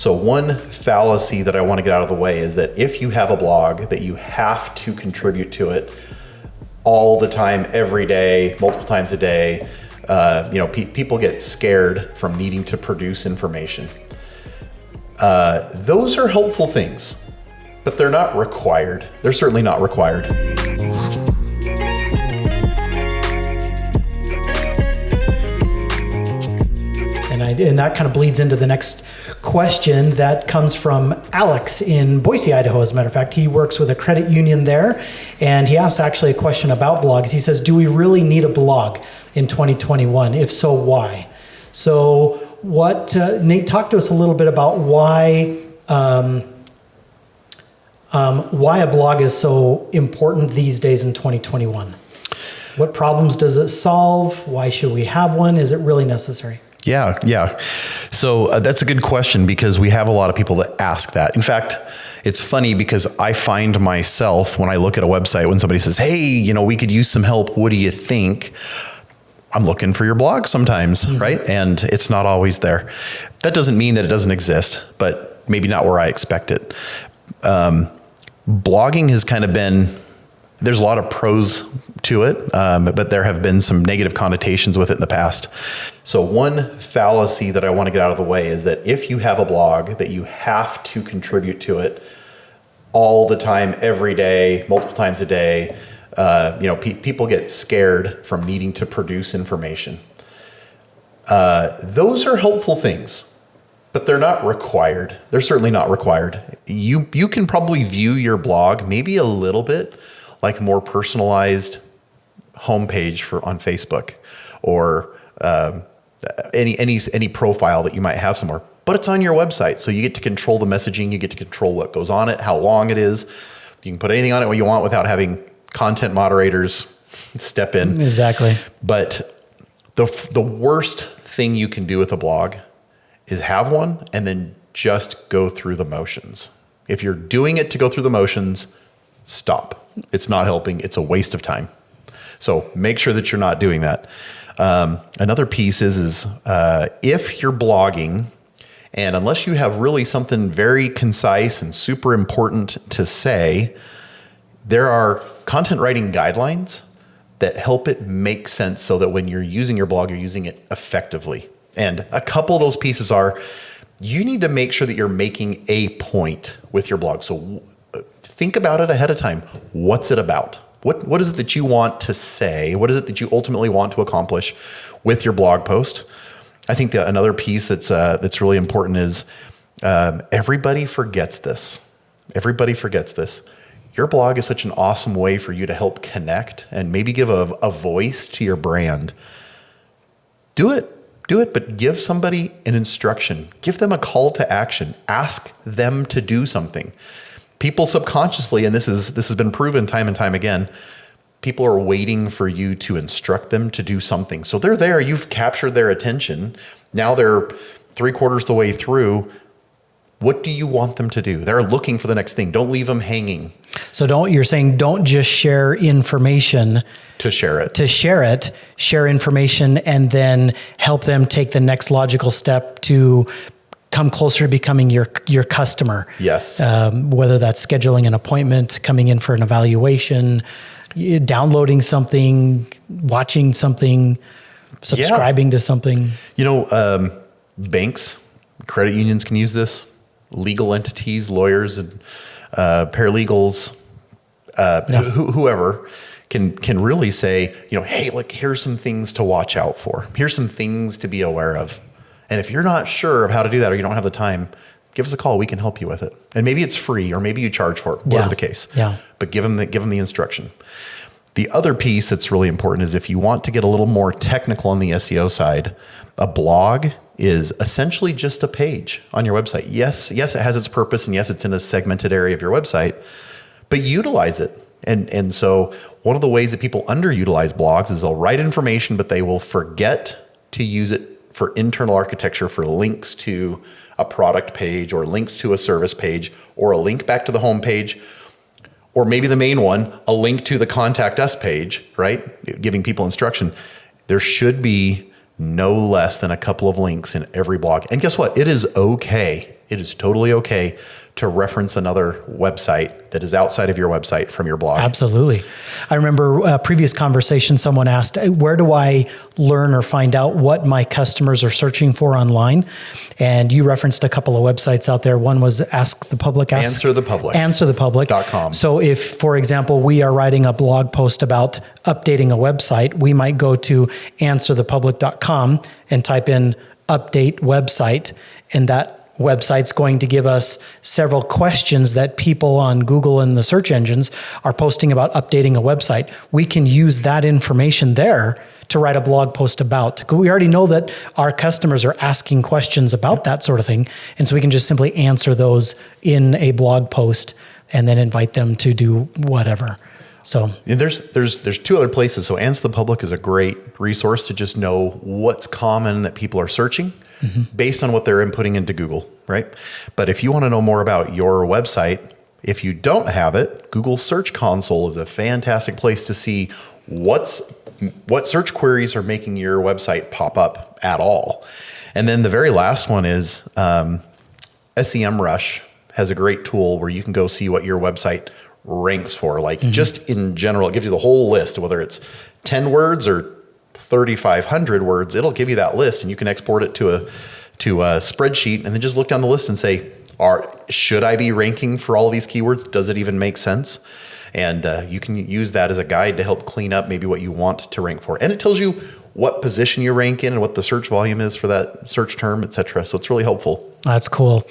So one fallacy that I want to get out of the way is that if you have a blog, that you have to contribute to it all the time, every day, multiple times a day. People get scared from needing to produce information. Those are helpful things, but they're not required. They're certainly not required. And that kind of bleeds into the next question that comes from Alex in Boise, Idaho. As a matter of fact, he works with a credit union there, and he asks actually a question about blogs. He says, do we really need a blog in 2021? If so, why? So Nate, talk to us a little bit about why a blog is so important these days in 2021. What problems does it solve? Why should we have one? Is it really necessary? Yeah. So that's a good question, because we have a lot of people that ask that. In fact, it's funny because I find myself, when I look at a website, when somebody says, hey, we could use some help, what do you think? I'm looking for your blog sometimes, right? And it's not always there. That doesn't mean that it doesn't exist, but maybe not where I expect it. Blogging has kind of been, there's a lot of pros to it, but there have been some negative connotations with it in the past. So one fallacy that I want to get out of the way is that if you have a blog, that you have to contribute to it all the time, every day, multiple times a day. People get scared from needing to produce information. Those are helpful things, but they're not required. They're certainly not required. You can probably view your blog maybe a little bit like a more personalized homepage on Facebook, or any profile that you might have somewhere, but it's on your website. So you get to control the messaging, you get to control what goes on it, how long it is. You can put anything on it what you want without having content moderators step in. Exactly. But the worst thing you can do with a blog is have one and then just go through the motions. If you're doing it to go through the motions, stop. It's not helping. It's a waste of time. So make sure that you're not doing that. Another piece is if you're blogging, and unless you have really something very concise and super important to say, there are content writing guidelines that help it make sense so that when you're using your blog, you're using it effectively. And a couple of those pieces are, you need to make sure that you're making a point with your blog. So think about it ahead of time. What's it about? What is it that you want to say? What is it that you ultimately want to accomplish with your blog post? I think another piece that's really important is everybody forgets this. Everybody forgets this. Your blog is such an awesome way for you to help connect and maybe give a voice to your brand. Do it, but give somebody an instruction. Give them a call to action. Ask them to do something. People subconsciously, and this has been proven time and time again, people are waiting for you to instruct them to do something. So they're there, you've captured their attention. Now they're 3/4 the way through. What do you want them to do? They're looking for the next thing. Don't leave them hanging. So you're saying don't just share information to share it. Share information and then help them take the next logical step to come closer to becoming your customer. Yes. Whether that's scheduling an appointment, coming in for an evaluation, downloading something, watching something, subscribing to something. Banks, credit unions can use this. Legal entities, lawyers, and paralegals, whoever can really say, hey, look, here's some things to watch out for. Here's some things to be aware of. And if you're not sure of how to do that, or you don't have the time, give us a call. We can help you with it. And maybe it's free, or maybe you charge for it, whatever the case. Yeah. But give them the instruction. The other piece that's really important is if you want to get a little more technical on the SEO side, a blog is essentially just a page on your website. Yes, it has its purpose, and yes, it's in a segmented area of your website, but utilize it. And so one of the ways that people underutilize blogs is they'll write information, but they will forget to use it for internal architecture, for links to a product page, or links to a service page, or a link back to the home page, or maybe the main one, a link to the contact us page, right? Giving people instruction. There should be no less than a couple of links in every blog. And guess what? It is okay it is totally okay to reference another website that is outside of your website from your blog. Absolutely. I remember a previous conversation, someone asked, where do I learn or find out what my customers are searching for online? And you referenced a couple of websites out there. One was Ask the Public. Answerthepublic.com. So if, for example, we are writing a blog post about updating a website, we might go to answerthepublic.com and type in update website, and that website's going to give us several questions that people on Google and the search engines are posting about updating a website. We can use that information there to write a blog post about. We already know that our customers are asking questions about that sort of thing. And so we can just simply answer those in a blog post and then invite them to do whatever. So and there's two other places. So Answer the Public is a great resource to just know what's common that people are searching based on what they're inputting into Google, right? But if you want to know more about your website, if you don't have it, Google Search Console is a fantastic place to see what search queries are making your website pop up at all. And then the very last one is SEMrush has a great tool where you can go see what your website ranks for. Like just in general, it gives you the whole list, whether it's 10 words or 3,500 words, it'll give you that list, and you can export it to a spreadsheet and then just look down the list and say, should I be ranking for all of these keywords? Does it even make sense? And you can use that as a guide to help clean up maybe what you want to rank for. And it tells you what position you rank in and what the search volume is for that search term, et cetera. So it's really helpful. That's cool.